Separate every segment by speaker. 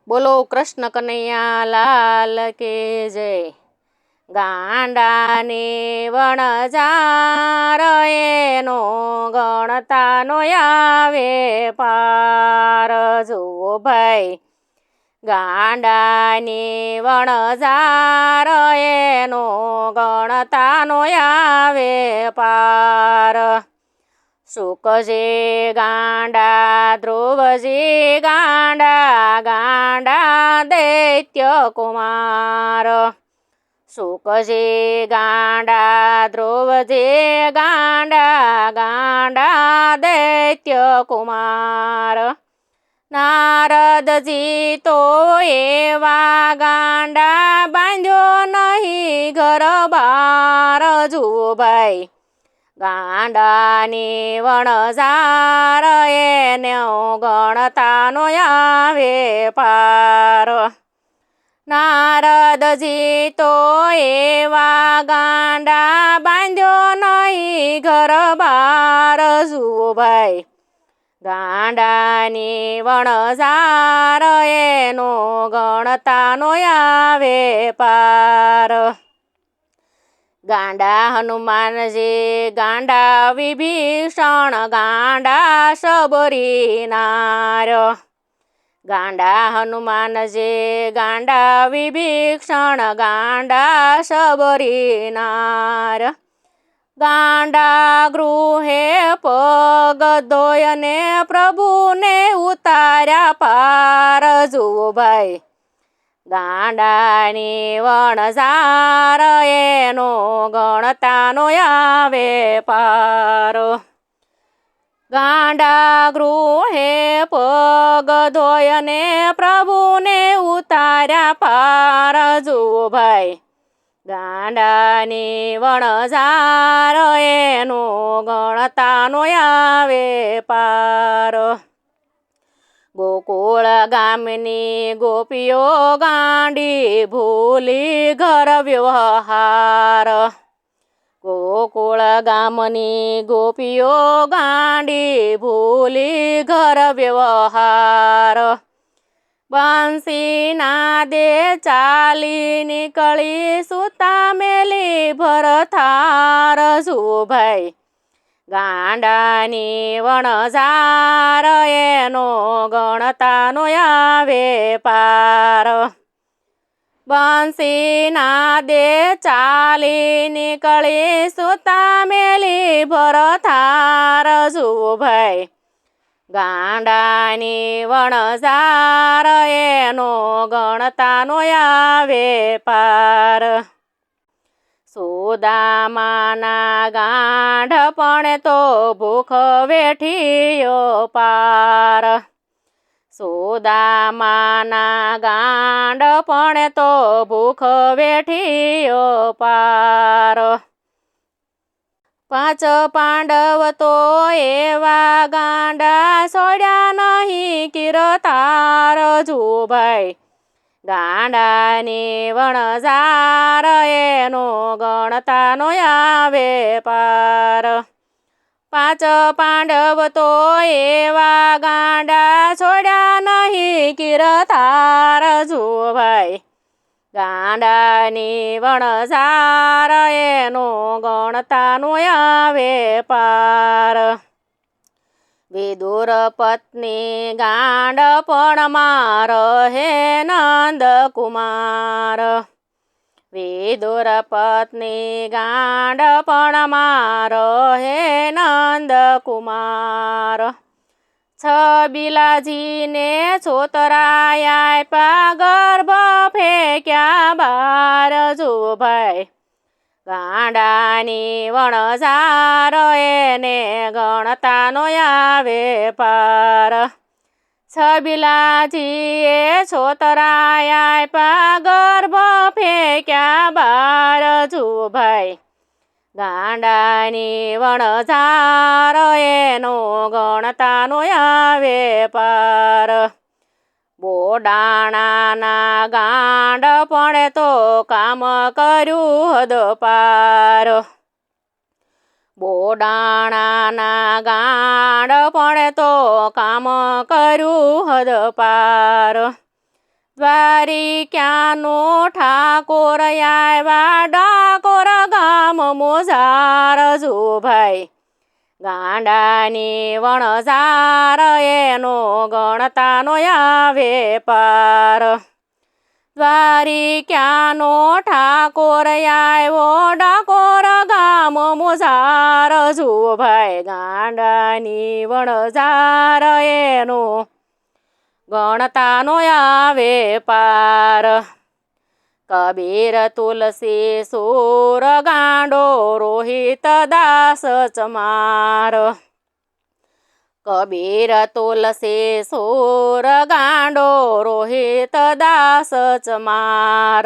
Speaker 1: બોલો કૃષ્ણ કનૈયા લાલ કે જય। ગાંડાને વણઝાર એનો ગણતાનો આવે પાર। જુઓ ભાઈ ગાંડાને વણઝાર એનો ગણતાનો આવે પાર। શુકજી ગાંડા ધ્રુવજી ગાંડા ગાંડા દૈત્ય કુમાર। શુકજી ગાંડા ધ્રુવજી ગાંડા ગાંડા દૈત્ય કુમાર। નારદજી તો એવા ગાંડા બાંધ્યો નહીં ઘર બાર। જુઓ ભાઈ ગાંડાની વણઝાર એને ગણતાનો આવે પાર। નારદજી તો એવા ગાંડા બાંધ્યો નહીં ઘર બાર। જુઓ ભાઈ ગાંડાની વણઝાર એનો ગણતાનો આવે પાર। ગાંડા હનુમાનજી ગાંડા વિભીષણ ગાંડા સબરી નાર। ગાંડા હનુમાનજી ગાંડા વિભીષણ ગાંડા સબરી નાર। ગાંડા ગૃહે પગ ધોયને પ્રભુને ઉતાર્યા પાર। જુઓ ભાઈ ગાંડાની વણઝાર એનો ગણતાનો આવે પાર। ગાંડા ગૃહે પગ ધોયને પ્રભુને ઉતાર્યા પાર। જુઓ ભાઈ ગાંડાની વણઝાર એનો ગણતાનો આવે પાર। ગોકુળ ગામની ગોપીઓ ગાંડી ભૂલી ઘર વ્યવહાર। ગોકુળ ગામની ગોપીઓ ગાંડી ભૂલી ઘર વ્યવહાર। બંસી નાદે ચાલી નીકળી સૂતા મેલી ભરથાર। જુઓ ભાઈ ગાંડાની વણઝાર એનો ગણતાનો આવે પાર। બંસી નાદે ચાલી નીકળી સૂતા મેલી ભરથાર। જુઓ ભાઈ ગાંડાની વણઝાર એનો ગણતાનો આવે પાર। સુદામાના ગાંઠપણે તો ભૂખ વેઠીયો પાર। સુદામાના ગાંઠપણે તો ભૂખ વેઠીયો પાર। પાંચ પાંડવ તો એવા ગાંડા છોડ્યા નહીં કિરતાર। જુઓ ભાઈ ગાંડાની વણઝાર એનો ગણતાનો આવે પાર। પાંચ પાંડવ તો એવા ગાંડા છોડ્યા નહીં કિરતાર। જુઓ ભાઈ ગાંડાની વણઝાર એનો ગણતાનો આવે પાર। વિદુર પત્ની ગાંડપણમાં રહે નંદ કુમાર। વિદુર પત્ની ગાંડપણમાં રહે નંદ કુમાર। છબીલાજીને છોતરાયા આપ્યા ગર્ભ ફેંક્યા બાર। જુઓ ભાઈ ગાંડાની વણઝાર એને ગણતાનો આવે પાર। છબીલાજીએ છોતરાયા આપ્યા ગર્ભ ફેંક્યા બાર। જુઓ ભાઈ ગાંડાની વણઝાર એનો ગણતાનો આવે પાર। બોડાણાના ગાંડપણે તો કામ કર્યું હદ પાર। બોડાણાના ગાંડપણે તો કામ કર્યું હદ પાર। દ્વારિકાનો ઠાકોર આવ્યા ડાકોર ગામ મોજાર જો ભાઈ ગાંડાની વણઝાર એનો ગણતાનો આવે પાર દ્વારિકાનો ઠાકોર આવ્યો ડાકોર ગામ મોજાર જો ભાઈ ગાંડાની વણઝાર એનો ગણતાનો આવે પાર કબીર તુલસી સુર ગાંડો રોહિત દાસ ચમાર કબીર તુલસી સુર ગાંડો રોહિત દાસ ચમાર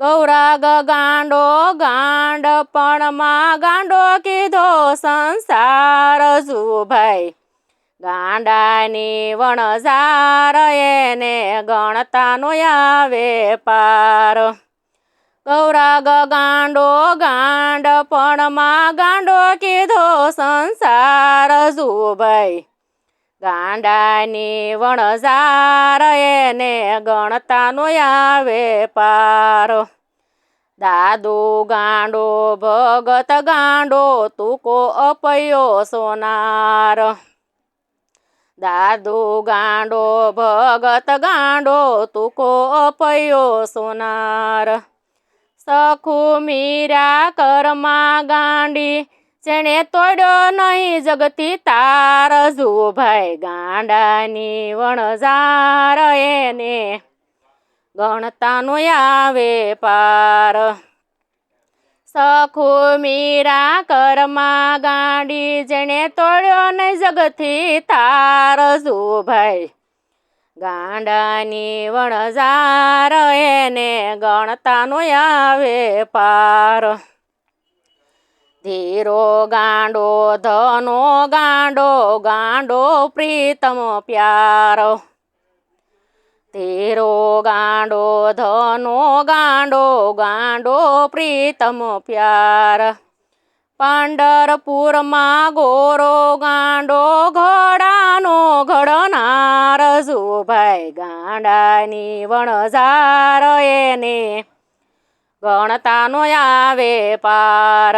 Speaker 1: ગૌરાગ ગાંડો ગાંડપણમાં ગાંડો કીધો સંસાર જો ભાઈ ગાંડાની વણઝાર એને ગણતાનો આવે પાર ગૌરાગ ગાંડો ગાંડપણમાં ગાંડો કીધો સંસાર જો ભાઈ ગાંડાની વણઝાર એને ગણતાનો આવે પાર દાદુ ગાંડો ભગત ગાંડો તુકો અપયો સોનાર દાદુ ગાંડો ભગત ગાંડો તુકો અપયો સોનાર સખુ મીરા કરમાં ગાંડી જેણે તોડ્યો નહીં જગતી તાર જો ભાઈ ગાંડાની વણઝાર એને ગણતાનો આવે પાર સખુ મીરા કરમાં ગાંડી જેણે તોડ્યો નહીં જગતી તાર જો ભાઈ ગાંડાની વણઝાર એને ગણતાનો આવે પાર ધીરો ગાંડો ધનો ગાંડો ગાંડો પ્રીતમ પ્યારો ધીરો ગાંડો ધનો ગાંડો ગાંડો પ્રીતમ પ્યાર પાંડરપુરમાં ગોરો ગાંડો ઘોડાનો ઘડનાર જો ભાઈ ગાંડાની વણઝાર એને ગણતાનો આવે પાર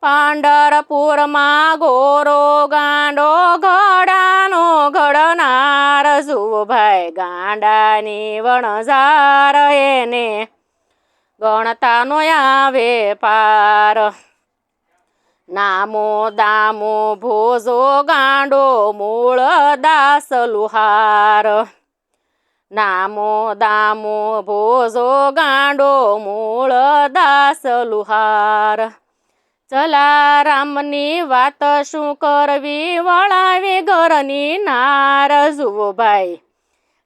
Speaker 1: પાંડરપુરમાં ગોરો ગાંડો ઘોડાનો ઘડનાર જો ભાઈ ગાંડાની વણઝાર એને ગણતાનો આવે પાર નામો દામો ભોજો ગાંડો મૂળ દાસ લુહાર નામો દામો ભોજો ગાંડો મૂળ દાસ લુહાર જલારામની વાત શું કરવી વળાવી ઘરની નાર જુઓ ભાઈ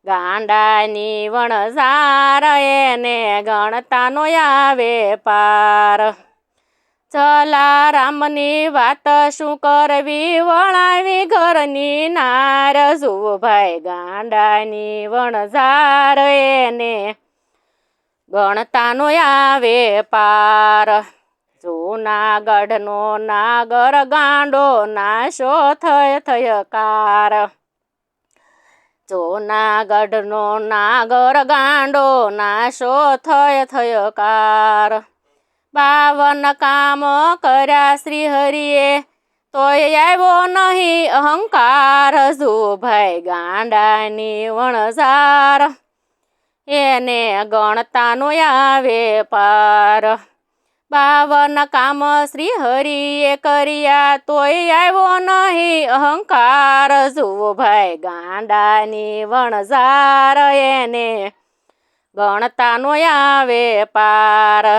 Speaker 1: ગાંડાની વણઝાર એને ગણતાનો આવે પાર જલારામની વાત શું કરવી વળાવી ઘરની નાર જુઓ ભાઈ ગાંડાની વણઝાર એને ગણતાનો આવે પાર જૂનાગઢનો નાગર ગાંડો નાશો થય કાર જૂનાગઢનો નાગર ગાંડો નાશો થય કાર 52 કામ કર્યા શ્રી હરિએ તોય આવ્યો નહીં અહંકાર જો ભાઈ ગાંડાની વણઝાર એને ગણતાનો આવે પાર 52 કામ શ્રી હરિએ કર્યા તોય આવ્યો નહીં અહંકાર જુઓ ભાઈ ગાંડાની વણઝાર એને ગણતાનો આવે પાર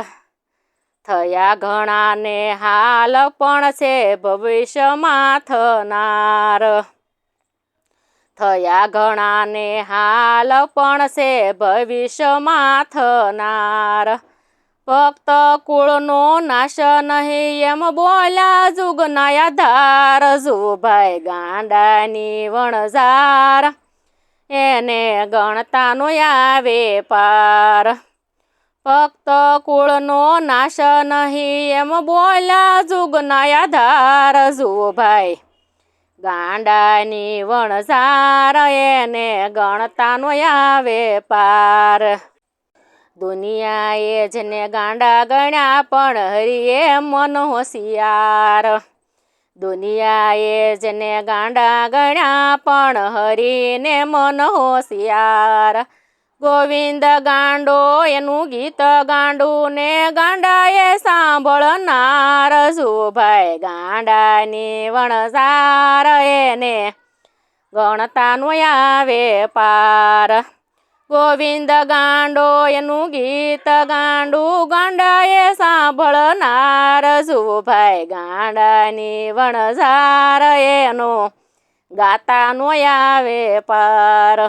Speaker 1: થયા ઘણાને હાલ પણ છે ભવિષ્યમાં થનાર થયા ઘણાને હાલ પણ છે ભવિષ્યમાં થનાર ભક્ત કુળનો નાશ નહીં એમ બોલ્યા જુગના આધાર જુઓ ભાઈ ગાંડાની વણઝાર એને ગણતાનો આવે પાર ભક્ત કુળનો નાશ નહીં એમ બોલ્યા જુગના આધાર જુઓ ભાઈ ગાંડાની વણઝાર એને ગણતાનો આવે પાર દુનિયાએ જેને ગાંડા ગણ્યા પણ હરિએ મન હોશિયાર દુનિયાએ જેને ગાંડા ગણ્યા પણ હરીને મન હોશિયાર ગોવિંદ ગાંડો એનું ગીત ગાંડું ને ગાંડાએ સાંભળનાર ભાઈ ગાંડાની વણઝાર એને ગણતાનો આવે પાર ગોવિંદ ગાંડો એનું ગીત ગાંડું ગાંડાએ સાંભળનાર ભાઈ ગાંડાની વણઝાર એનો ગાતાનો આવે પાર